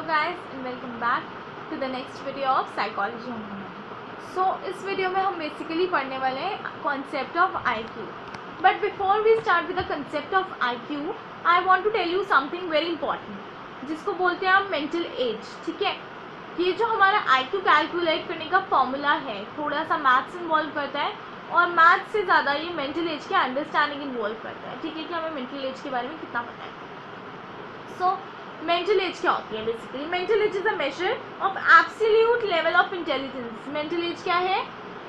guys and welcome back to the next video of psychology on Human। So इस video में हम basically पढ़ने वाले हैं concept of IQ। But before we start with the concept of IQ I want to tell you something very important जिसको बोलते हैं हम मेंटल एज। ठीक है, ये जो हमारा IQ कैलकुलेट करने का फॉर्मूला है थोड़ा सा मैथ्स इन्वॉल्व करता है और मैथ्स से ज़्यादा ये मेंटल एज के अंडरस्टैंडिंग इन्वॉल्व करता है। ठीक है, कि हमें मेंटल एज के बारे में कितना पता है। सो मेंटल एज क्या होती है? Basically mental as is a measure of absolute level of intelligence. Mental as क्या है?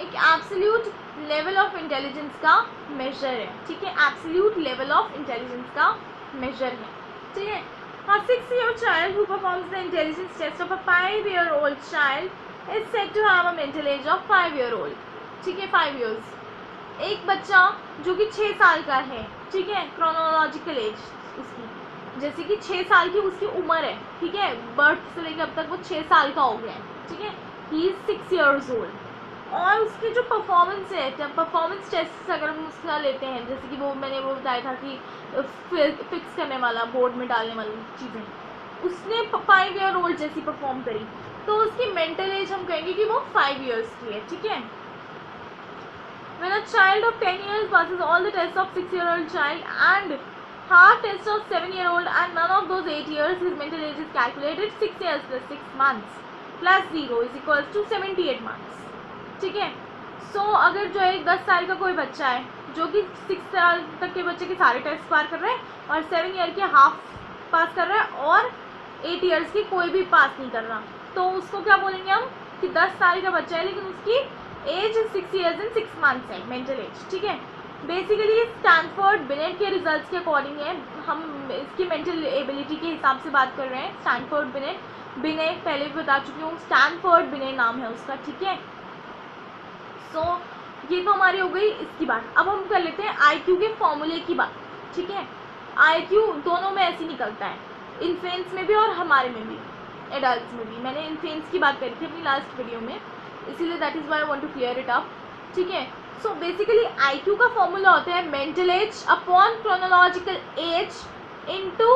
एक एब्सोल्यूट लेवल ऑफ इंटेलिजेंस का मेजर है। ठीक है, एब्सोल्यूट लेवल ऑफ इंटेलिजेंस का मेजर है। ठीक है, a 6-year child who performs the intelligence test of a 5-year-old child is said to have a mental age of 5-year-old। ठीक है, 5 years। एक बच्चा जो कि 6 साल का है, ठीक है, क्रोनोलॉजिकल एज उसकी जैसे कि 6 साल की उसकी उम्र है। ठीक है, बर्थ से लेकर अब तक वो 6 साल का हो गया है। ठीक है, ही इज 6 years old। और उसकी जो परफॉर्मेंस है, जब परफॉर्मेंस टेस्ट अगर हम उसका लेते हैं, जैसे कि मैंने बताया था कि फिक्स करने वाला, बोर्ड में डालने वाली चीज़ें, उसने 5-year-old जैसी परफॉर्म करी तो उसकी मेंटल एज हम कहेंगे कि वो 5 years की है। ठीक है, when a child of 10 years passes all the tests of 6-year-old child and half test of 7-year-old and none of those 8 years, his mental age is calculated 6 years plus 6 months plus 0 is equals to 78 months। ठीक है, सो अगर जो है 10 साल का कोई बच्चा है जो कि 6 साल तक के बच्चे के सारे टेस्ट पार कर रहा है और 7 ईयर के हाफ पास कर रहा है और 8 ईयर्स की कोई भी पास नहीं कर रहा, तो उसको क्या बोलेंगे हम कि 10 साल का बच्चा है लेकिन उसकी एज 6 years and 6 months है, मेंटल एज। ठीक है, बेसिकली ये स्टैनफोर्ड बिनेट के रिजल्ट्स के अकॉर्डिंग है। हम इसकी मेंटल एबिलिटी के हिसाब से बात कर रहे हैं। स्टैनफोर्ड बिनेट पहले भी बता चुकी हूँ, स्टैनफोर्ड बिनेट नाम है उसका। ठीक है, सो ये तो हमारी हो गई इसकी बात। अब हम कर लेते हैं IQ के फॉर्मूले की बात। ठीक है, IQ दोनों में ऐसे निकलता है, इन्फेंट्स में भी और हमारे में भी, एडल्ट में भी। मैंने इन्फेंट्स की बात करी थी अपनी लास्ट वीडियो में, इसीलिए that is why I want to clear it up. ठीक है, सो बेसिकली IQ का फॉर्मूला होता है mental age upon chronological age into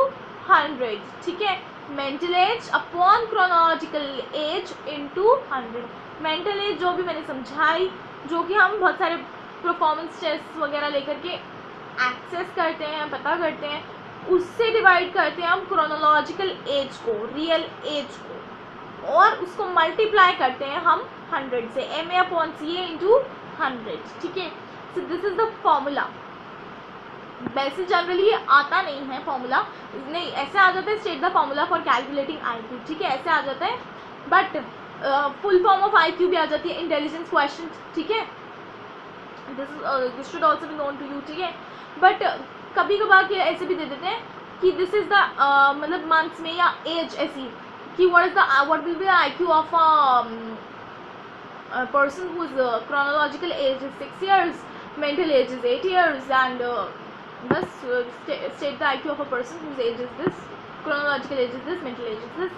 100। ठीक है, mental age upon chronological age into 100। Mental age जो भी मैंने समझाई, जो कि हम बहुत सारे परफॉर्मेंस टेस्ट वगैरह लेकर के एक्सेस करते हैं, पता करते हैं, उससे डिवाइड करते हैं हम क्रोनोलॉजिकल एज को, रियल एज को, और उसको मल्टीप्लाई करते हैं हम 100 से, MA/CA इंटू 100। ठीक है, so this is the formula. वैसे जनरली ये आता नहीं है फॉर्मूला, नहीं ऐसे आ जाता है state the formula for calculating IQ। ठीक है, ऐसे आ जाता है, but full form of IQ भी आ जाती है, इंटेलिजेंस क्वेश्चन। ठीक है, this should also be known to you. ठीक है, बट कभी कभार के ऐसे भी दे देते हैं कि दिस इज द मतलब मंथ्स में या एज ऐसी कि what will be the IQ of a person whose chronological age is 6 years, mental age is 8 years, and thus state the IQ of a person whose age is this, chronological age is this, mental age is this.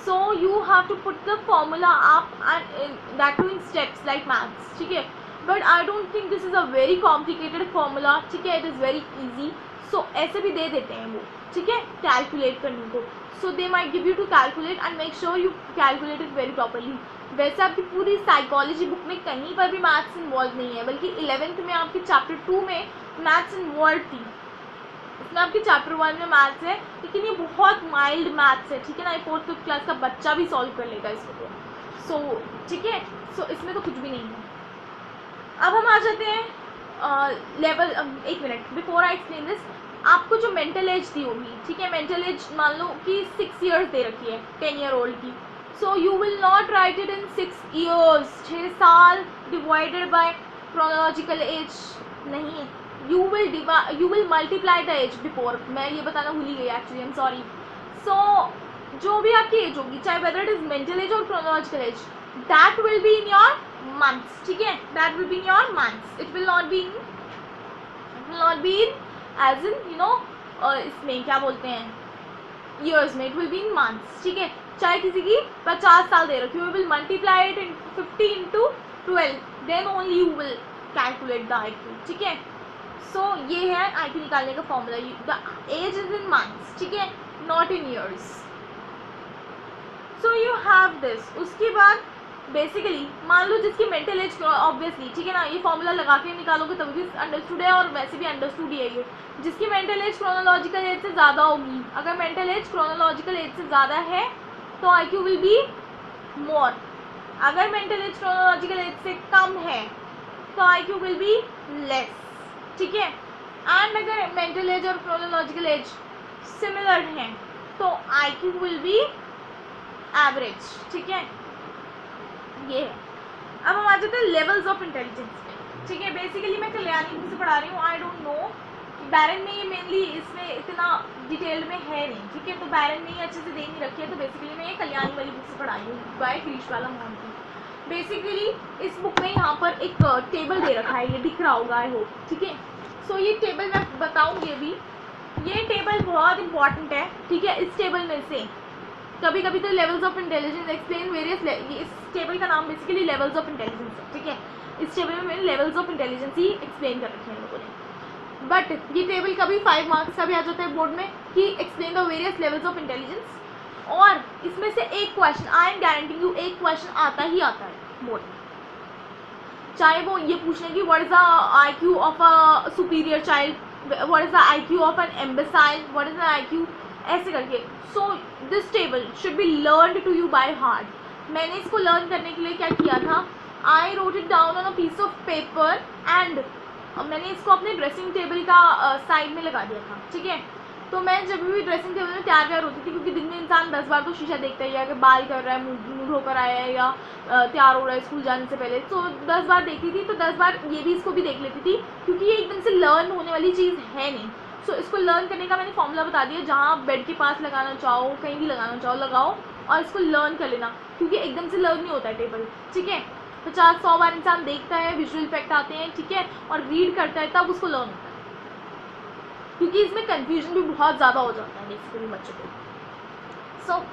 So you have to put the formula up and that too in steps like maths. ठीक है, but I don't think this is a very complicated formula। ठीक है, it is very easy। So ऐसे भी दे देते हैं वो, ठीक है, कैलकुलेट करने को। So they might give you to calculate and make sure you calculate it very properly। वैसे आपकी पूरी साइकोलॉजी बुक में कहीं पर भी मैथ्स इन्वॉल्व नहीं है, बल्कि 11th में आपके चैप्टर 2 में मैथ्स इन्वॉल्व थी। इसमें आपके चैप्टर 1 में मैथ्स है, लेकिन ये बहुत माइल्ड मैथ्स है। ठीक है ना, 4th क्लास का बच्चा भी सॉल्व कर लेगा इसको। सो ठीक है, सो इसमें तो कुछ भी नहीं है। अब हम आ जाते हैं लेवल। एक minute, before I explain this, आपको जो मेंटल एज दी होगी, ठीक है, मेंटल एज मान लो कि 6 years दे रखी है 10-year-old की, so you will not right it in 6 years, 6 साल डिवाइडेड बाय क्रोनोलॉजिकल एज, नहीं, you will multiply the age before। मैं ये बताना भूल ही गई actually, I am sorry. So जो भी आपकी एज होगी, चाहे whether it is mental age और chronological age, that will be in your months. ठीक है, that will be in your months, it will not be in age in you know इसमें क्या बोलते हैं ईयर्स में, it will be in months. ठीक है, चाहे किसी की 50 साल दे रखी हो, you will multiply it in 50 into 12, then only you will calculate the IQ। ठीक है, सो ये है IQ निकालने का फॉर्मूला। The age is in months, ठीक है, not in years. Have this, उसके बाद बेसिकली मान लो जिसकी मेंटल एज ऑब्वियसली, ठीक है ना, ये फॉर्मूला लगा के निकालोगे तभी भी अंडरस्टूड है और वैसे भी अंडरस्टूड ही है ये, जिसकी मेंटल एज क्रोनोलॉजिकल एज से ज़्यादा होगी, अगर मेंटल एज क्रोनोलॉजिकल एज से ज़्यादा है तो IQ विल बी मोर, अगर मेंटल एज क्रोनोलॉजिकल एज से कम है तो IQ विल बी लेस, ठीक है। एंड अगर मेंटल एज और क्रोनोलॉजिकल एज सिमिलर हैं तो IQ विल बी एवरेज, ठीक है, ये है। अब हम आ जाते हैं लेवल्स ऑफ इंटेलिजेंस पे, ठीक है। बेसिकली मैं कल्याणी से पढ़ा रही हूँ, आई डोंट नो बैरन में ये मेनली इसमें इतना डिटेल में है नहीं, ठीक है, तो बैरन में ये अच्छे से दे नहीं रखी है, तो बेसिकली मैं ये कल्याणी वाली बुक से पढ़ाई हूँ बाय गिरीशवाला मोहंती। बेसिकली इस बुक में यहाँ पर एक टेबल दे रखा है, ये दिख रहा होगा आई होप, ठीक है। सो ये टेबल मैं बताऊँगी अभी, ये टेबल बहुत इंपॉर्टेंट है, ठीक है। इस टेबल में से कभी कभी तो levels of intelligence explain various, इस टेबल का नाम बेसिकली लेवल्स ऑफ इंटेलिजेंस है, ठीक है। इस टेबल में मैंने levels of intelligence he explain कर रखे हैं लोगों ने, बट ये टेबल कभी 5 मार्क्स का भी आ जाता है बोर्ड में कि explain the various levels of intelligence, और इसमें से एक question, I am guaranteeing you, एक क्वेश्चन आता ही आता है बोर्ड में, चाहे वो ये पूछने की what is the IQ of a superior child, what is the IQ of an imbecile, what is the IQ, ऐसे करके। So this table should be learn to you by heart. मैंने इसको लर्न करने के लिए क्या किया था, I wrote it down on a piece of paper and मैंने इसको अपने ड्रेसिंग टेबल का साइड में लगा दिया था, ठीक है। तो मैं जब भी ड्रेसिंग टेबल में तैयार होती थी, क्योंकि दिन में इंसान 10 बार तो शीशा देखता ही है, अगर बाल कर रहा है, मुँह धोकर आया है या तैयार हो रहा है स्कूल जाने से पहले, तो 10 बार देखती थी, तो 10 बार ये भी इसको भी देख लेती थी, क्योंकि ये एकदम से लर्न होने वाली चीज़ है नहीं। सो इसको लर्न करने का मैंने फॉर्मूला बता दिया, जहाँ आप बेड के पास लगाना चाहो, कहीं भी लगाना चाहो लगाओ, और इसको लर्न कर लेना, क्योंकि एकदम से लर्न नहीं होता है टेबल, ठीक है। 50-100 बार इंसान देखता है, विजुअल इफेक्ट आते हैं, ठीक है, और रीड करता है, तब उसको लर्न होता है, क्योंकि इसमें कंफ्यूजन भी बहुत ज़्यादा हो जाता है बेसिकली बच्चों को। सो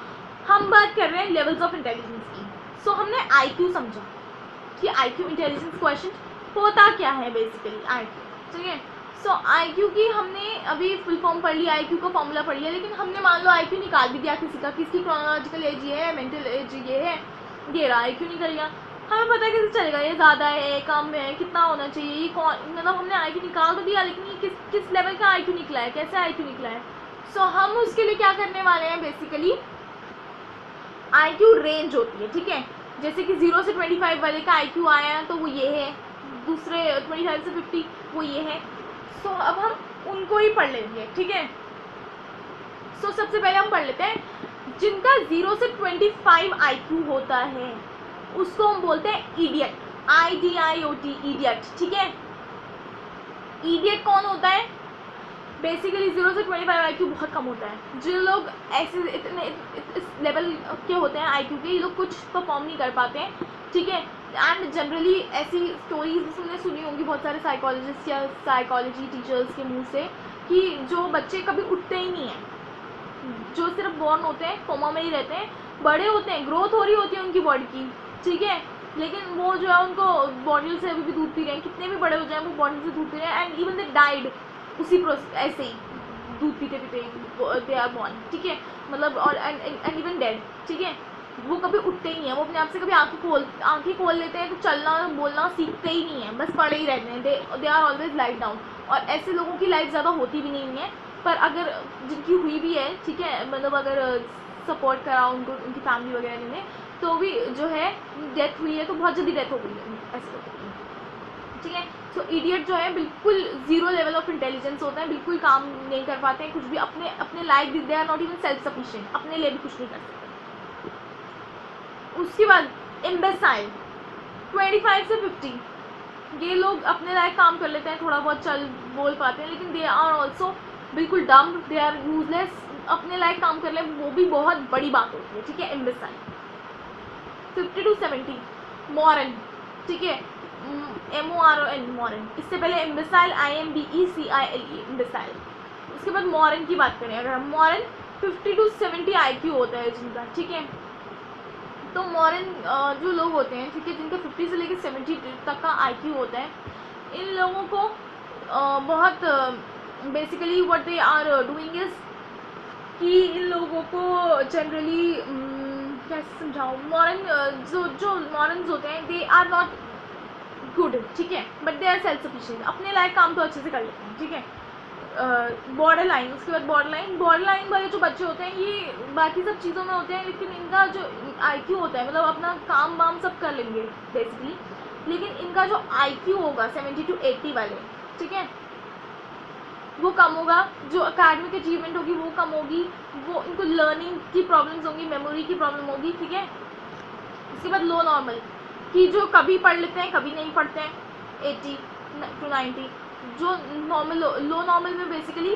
हम बात कर रहे हैं लेवल्स ऑफ इंटेलिजेंस की। सो हमने IQ समझा कि IQ इंटेलिजेंस क्वेश्चन होता क्या है, बेसिकली IQ, ठीक है। सो IQ की हमने अभी फुल फॉर्म पढ़ लिया, IQ का फॉर्मूला पढ़ लिया, लेकिन हमने मान लो IQ निकाल भी दिया किसी का, किसकी क्रोनोलॉजिकल एज ये है, मेंटल एज ये है, ये रहा, IQ निकल गया, हमें पता है कैसे चलेगा ये ज़्यादा है कम है, कितना होना चाहिए, ये कौन, मतलब हमने IQ निकाल तो दिया, लेकिन ये किस लेवल का IQ निकला है, कैसे IQ निकला है। सो हम उसके लिए क्या करने वाले हैं, बेसिकली IQ रेंज होती है, ठीक है। जैसे कि 0 से 25 वाले का IQ आया है तो वो ये है, दूसरे 25 से 50 वो ये है। सो अब हम उनको ही पढ़ लेंगे, ठीक है। सो सबसे पहले हम पढ़ लेते हैं जिनका 0 से 25 IQ होता है, उसको हम बोलते हैं इडियट, IDIOT, इडियट, ठीक है। इडियट कौन होता है, बेसिकली 0 से 25 IQ बहुत कम होता है, जो लोग ऐसे इतने इस लेवल के होते हैं IQ के, ये लोग कुछ परफॉर्म नहीं कर पाते हैं, ठीक है। एंड जनरली ऐसी स्टोरीज तुमने सुनी होंगी बहुत सारे साइकोलॉजिस्ट या साइकोलॉजी टीचर्स के मुंह से, कि जो बच्चे कभी उठते ही नहीं हैं, जो सिर्फ बॉर्न होते हैं, कोमा में ही रहते हैं, बड़े होते हैं, ग्रोथ हो रही होती है उनकी बॉडी की, ठीक है, लेकिन वो जो है उनको बॉटल से अभी भी दूध पी रहे हैं, कितने भी बड़े हो जाए वो बॉटल से दूध पी रहे हैं, एंड इवन दे डाइड उसी प्रोसेस, ऐसे ही दूध पीते पीते दे आर बॉर्न, ठीक है, मतलब, और एंड इवन डेड, ठीक है। वो कभी उठते ही नहीं है, वो अपने आप से कभी आंखें खोल लेते हैं तो चलना बोलना सीखते ही नहीं है, बस पड़े ही रहते हैं, they are always light down. और ऐसे लोगों की लाइफ ज़्यादा होती भी नहीं है, पर अगर जिनकी हुई भी है, ठीक है, मतलब अगर सपोर्ट करा उनको उनकी फैमिली वगैरह ने, तो भी जो है डेथ हुई है तो बहुत जल्दी डेथ हो गई है ऐसे लोगों की, ठीक है। सो इडियट जो है बिल्कुल 0 लेवल ऑफ इंटेलिजेंस होता है, बिल्कुल काम नहीं कर पाते हैं कुछ भी, अपने life they are not even self sufficient, अपने लिए भी कुछ नहीं कर सकते। उसके बाद इम्बेसाइल 25 से 50, ये लोग अपने लायक काम कर लेते हैं, थोड़ा बहुत चल बोल पाते हैं, लेकिन दे आर ऑल्सो बिल्कुल डम, दे आर यूजलेस, अपने लायक काम कर ले वो भी बहुत बड़ी बात होती है, ठीक है। इम्बेसाइल 50 to 70 मॉरन, ठीक है, MORN मॉरन, इससे पहले इम्बेसाइल IMBECILE इम्बेसाइल। उसके बाद मॉरन की बात करें, अगर हम मॉरन 50 to 70 IQ होता है जिनका, ठीक है। तो मॉरन जो लोग होते हैं, ठीक है, जिनका 50 से लेकर 70 तक का IQ होता है, इन लोगों को बहुत basically what they are doing is कि इन लोगों को जनरली कैसे समझाऊँ, मॉडर्न जो मॉडर्न्स होते हैं दे आर नॉट गुड, ठीक है, but they are self sufficient, अपने लायक काम तो अच्छे से कर लेते हैं, ठीक है। बॉर्डर लाइन, उसके बाद बॉर्डर लाइन वाले जो बच्चे होते हैं ये बाकी सब चीज़ों में होते हैं, लेकिन इनका जो IQ होता है, मतलब अपना काम वाम सब कर लेंगे बेसिकली, लेकिन इनका जो IQ होगा 70 to 80 वाले, ठीक है, वो कम होगा, जो अकेडमिक अचीवमेंट होगी वो कम होगी, वो इनको लर्निंग की प्रॉब्लम्स होंगी, मेमोरी की प्रॉब्लम होगी, ठीक है। उसके बाद लो नॉर्मल, कि जो कभी पढ़ लेते हैं कभी नहीं पढ़ते हैं, 80 to 90। जो नॉर्मल, लो नॉर्मल में basically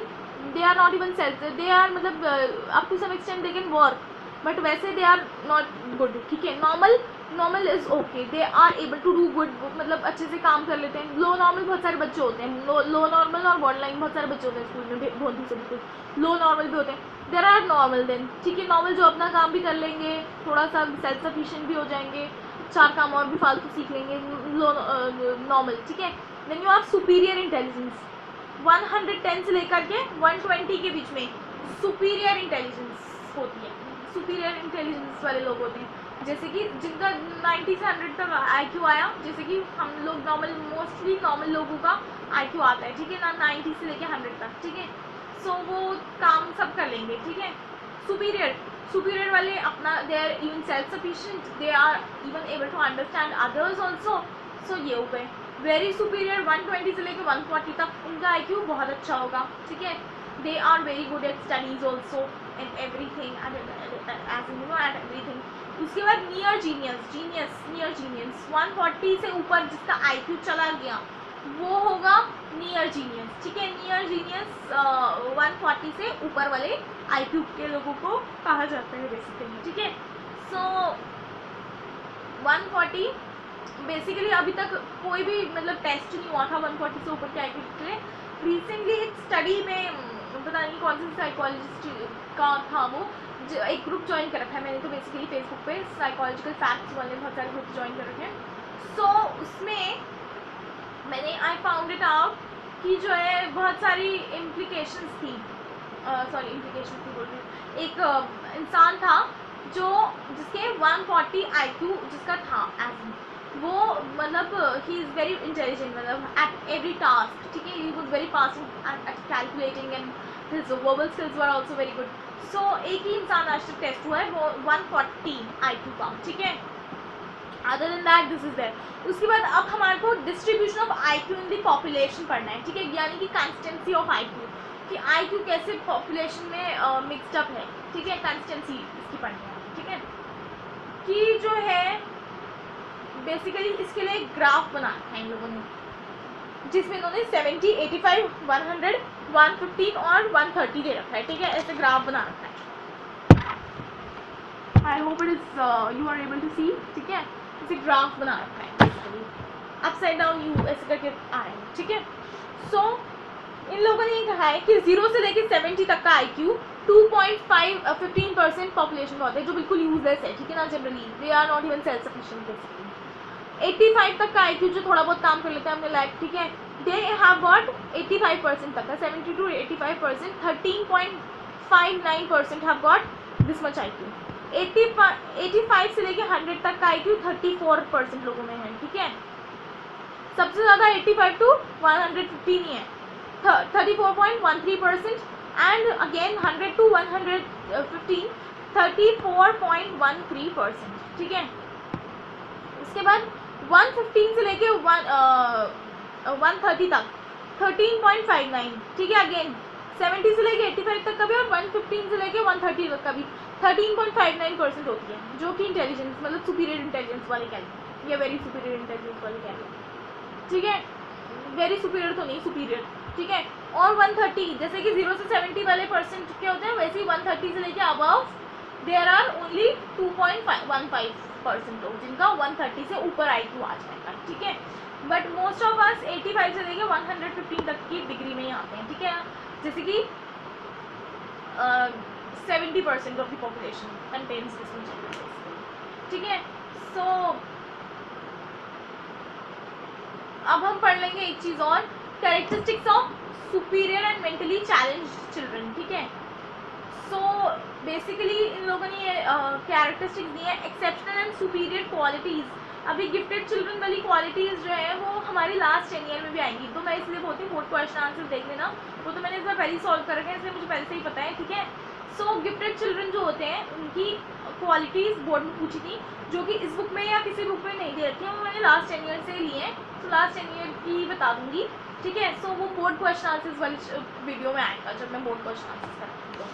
they are not even self, they are मतलब up to some extent they can work, but वैसे दे आर नॉट गुड, ठीक है। Normal is okay, they are able to do good, मतलब अच्छे से काम कर लेते हैं। लो नॉर्मल बहुत सारे बच्चे होते हैं, लो नॉर्मल और बॉर्डर लाइन बहुत सारे बच्चे होते हैं स्कूल में, बहुत ही से बिल्कुल लो नॉर्मल भी होते हैं। देर आर नॉर्मल देन, ठीक है, नॉर्मल जो अपना काम भी कर लेंगे, थोड़ा सा सेल्फ सफिशिएंट भी हो जाएंगे, 4 काम और भी फालतू सीख लेंगे, लो नॉर्मल, ठीक है। Then you have superior intelligence, 110 से लेकर के 120 के बीच में सुपीरियर इंटेलिजेंस होती है। सुपीरियर इंटेलिजेंस वाले लोग होते हैं, जैसे कि जिनका 90 से 100 तक IQ आया, जैसे कि हम लोग नॉर्मल, मोस्टली नॉर्मल लोगों का IQ आता है, ठीक है ना, 90 से लेके 100 तक, ठीक है। सो वो काम सब कर लेंगे, ठीक है। सुपीरियर वाले अपना, they are even self sufficient, they are even able to understand others also. So ये हो गए। वेरी सुपीरियर 120 से लेकर 140 तक उनका IQ बहुत अच्छा होगा, ठीक है। They are very good at studies also and everything, as you know, at everything. उसके बाद नियर जीनियस 140 से ऊपर जिसका IQ चला गया वो होगा नियर जीनियस, ठीक है। नियर जीनियस 140 से ऊपर वाले IQ के लोगों को कहा जाता है बेसिकली, ठीक है। सो 140 बेसिकली अभी तक कोई भी मतलब टेस्ट नहीं हुआ था 140 से ऊपर के IQ के लिए। रिसेंटली एक स्टडी में पता नहीं कौन सी साइकोलॉजिस्ट का था, वो एक ग्रुप ज्वाइन कर रखा है मैंने, तो बेसिकली फेसबुक पे साइकोलॉजिकल फैक्ट्स वाले बहुत सारे ग्रुप ज्वाइन कर रखे हैं। सो उसमें मैंने आई फाउंड इट आउट कि जो है बहुत सारी इम्प्लीकेशंस थी, बोल रही हूँ। एक इंसान था जो जिसके 140 IQ जिसका था, वो मतलब ही इज़ वेरी इंटेलिजेंट, मतलब एट एवरी टास्क, ठीक है, he was very fast at calculating and his verbal skills were also very good. So एक ही इंसान आज तक टेस्ट हुआ है वो 140 IQ का, ठीक है। Other than that this is there. उसके बाद अब हमारे को distribution of IQ in the population पढ़ना है, ठीक है, यानी कि कंसिस्टेंसी ऑफ IQ, कि IQ कैसे पॉपुलेशन में मिक्सड अप है, ठीक है, कंसिस्टेंसी इसकी पढ़नी है, ठीक है। कि जो है बेसिकली इसके लिए एक ग्राफ बनाया है इन लोगों ने, जिसमें इन्होंने 70, 85, 100, 115 और 130 दे रखा है, ठीक है, ऐसे ग्राफ बना रखा है। I hope it is you are able to see, ठीक है, ऐसे ग्राफ बना रखा है बेसिकली, अपसाइड डाउन यू ऐसे करके आए, ठीक है। सो इन लोगों ने ये कहा है कि 0 से लेकर 70 तक का IQ 15% पॉपुलेशन में होता है, जो बिल्कुल यूजलेस है, ठीक है ना, generally they are not even self sufficient basically. 85 तक का IQ जो थोड़ा बहुत काम कर लेता है अपने लाइफ, ठीक है, दे हैव गॉट 85% तक का, 70 to 85%, 13.59% have got this much IQ। 85 से लेके 100 तक का IQ 34% लोगों में है, ठीक है। सबसे ज़्यादा 85 to 115 ही है, 34.13%, एंड अगेन 100 to 115 34.13%, ठीक है। उसके बाद 115 से लेके 130 तक 13.59, ठीक है, अगेन 70 से लेके 85 तक का भी, और 115 से लेके 130 तक का भी 13.59% होती है, जो कि इंटेलिजेंस मतलब सुपीरियर इंटेलिजेंस वाले कह लें, या वेरी सुपीरियर इंटेलिजेंस वाले कह लें, ठीक है। वेरी सुपीरियर तो नहीं, सुपीरियर, ठीक है। और 130 जैसे कि 0 से 70 वाले परसेंट क्या होते हैं, वैसे ही 130 से लेके अबव देयर आर ओनली 2.15% लोग जिनका 130 से ऊपर IQ आ जाएगा, ठीक है। बट मोस्ट ऑफ अस 85 से लेके 115 तक की डिग्री में ही आते हैं, ठीक है। जैसे कि 70% of the population contains this much, ठीक है। सो अब हम पढ़ लेंगे एक चीज़ और, characteristics of superior and mentally challenged children, ठीक है। सो बेसिकली इन लोगों ने ये कैरेक्टरिस्टिक्स दी है, एक्सेप्शनल एंड सुपीरियर क्वालिटीज़। अभी गिफ्टेड चिल्ड्रन वाली क्वालिटीज़ जो है वो हमारी लास्ट 10 ईयर में भी आएंगी, तो मैं इसलिए बोलती हूँ बोर्ड क्वेश्चन आंसर देख लेना, वो तो मैंने इस बार पहले ही सॉल्व कर रखे हैं, इसलिए मुझे पहले से ही पता है, ठीक है। सो गिफ्टेड चिल्ड्रन जो होते हैं उनकी क्वालिटीज़ बोर्ड में पूछी थी, जो कि इस बुक में या किसी बुक में नहीं दे रखी है, वो मैंने लास्ट 10 ईयर से लिए हैं, तो लास्ट 10 ईयर की बता दूँगी, ठीक है। सो वो बोर्ड क्वेश्चन आंसर्स वाली वीडियो में आएगा जब मैं बोर्ड क्वेश्चन आंसर्स करती हूँ,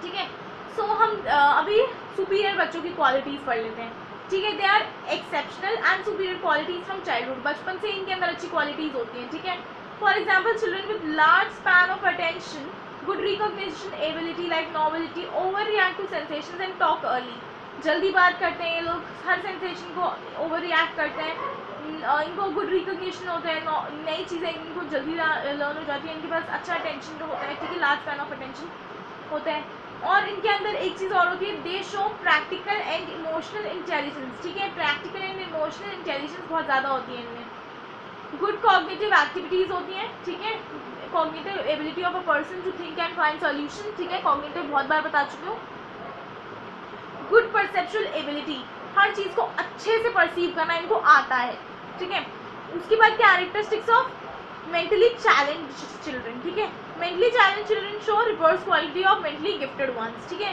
ठीक है। सो हम अभी सुपीरियर बच्चों की क्वालिटीज़ पढ़ लेते हैं, ठीक है। They are exceptional and superior qualities from childhood, बचपन से इनके अंदर अच्छी क्वालिटीज़ होती हैं, ठीक है। For example children with large span of attention, good recognition ability like novelty, over react to sensations and talk early. जल्दी बात करते हैं ये लोग, हर सेंसेशन को ओवर रिएक्ट करते हैं, इनको गुड रिकॉग्निशन होता है, नई चीज़ें इनको जल्दी लर्न हो जाती है, इनके पास अच्छा अटेंशन होता है, ठीक है, लार्ज स्पैन ऑफ अटेंशन होता है। और इनके अंदर एक चीज़ और होती है, दे show practical and emotional intelligence, ठीक है, प्रैक्टिकल एंड इमोशनल इंटेलिजेंस बहुत ज़्यादा होती है इनमें। गुड कॉग्निटिव एक्टिविटीज़ होती हैं, ठीक है, cognitive ability of a person to think and find solution, ठीक है, कॉग्निटिव बहुत बार बता चुकी हूँ। गुड परसेप्चुअल एबिलिटी, हर चीज़ को अच्छे से परसीव करना इनको आता है, ठीक है। उसके बाद characteristics of mentally challenge children, ठीक है, mentally challenge children show reverse quality of mentally gifted ones, ठीक है।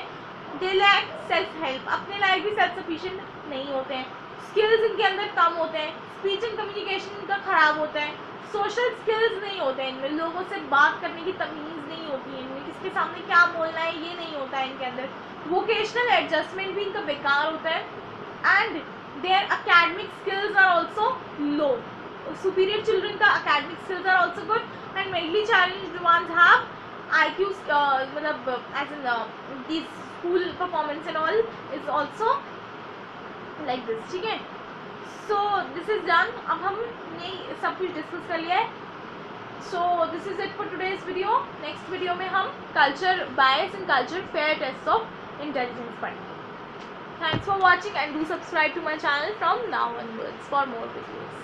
दे लैक सेल्फ हेल्प, अपने लायक भी सेल्फ सफिशिएंट नहीं होते हैं, स्किल्स इनके अंदर कम होते हैं, स्पीच एंड कम्युनिकेशन इनका खराब होता है, सोशल स्किल्स नहीं होते हैं इनमें, लोगों से बात करने की तमीज़ नहीं होती है इनमें, किसके सामने क्या बोलना है ये नहीं होता है इनके अंदर, वोकेशनल एडजस्टमेंट भी इनका बेकार होता है, and their academic skills are also low. Superior children का academic skills are also good, and mentally challenged ones have IQ, मतलब as in these school performance and all is also like this, ठीक है। So this is done, अब हमने सब कुछ discuss कर लिया है। So this is it for today's video. Next video में हम culture bias and culture fair tests of intelligence पढ़ेंगे। Thanks for watching and do subscribe to my channel from now onwards for more videos.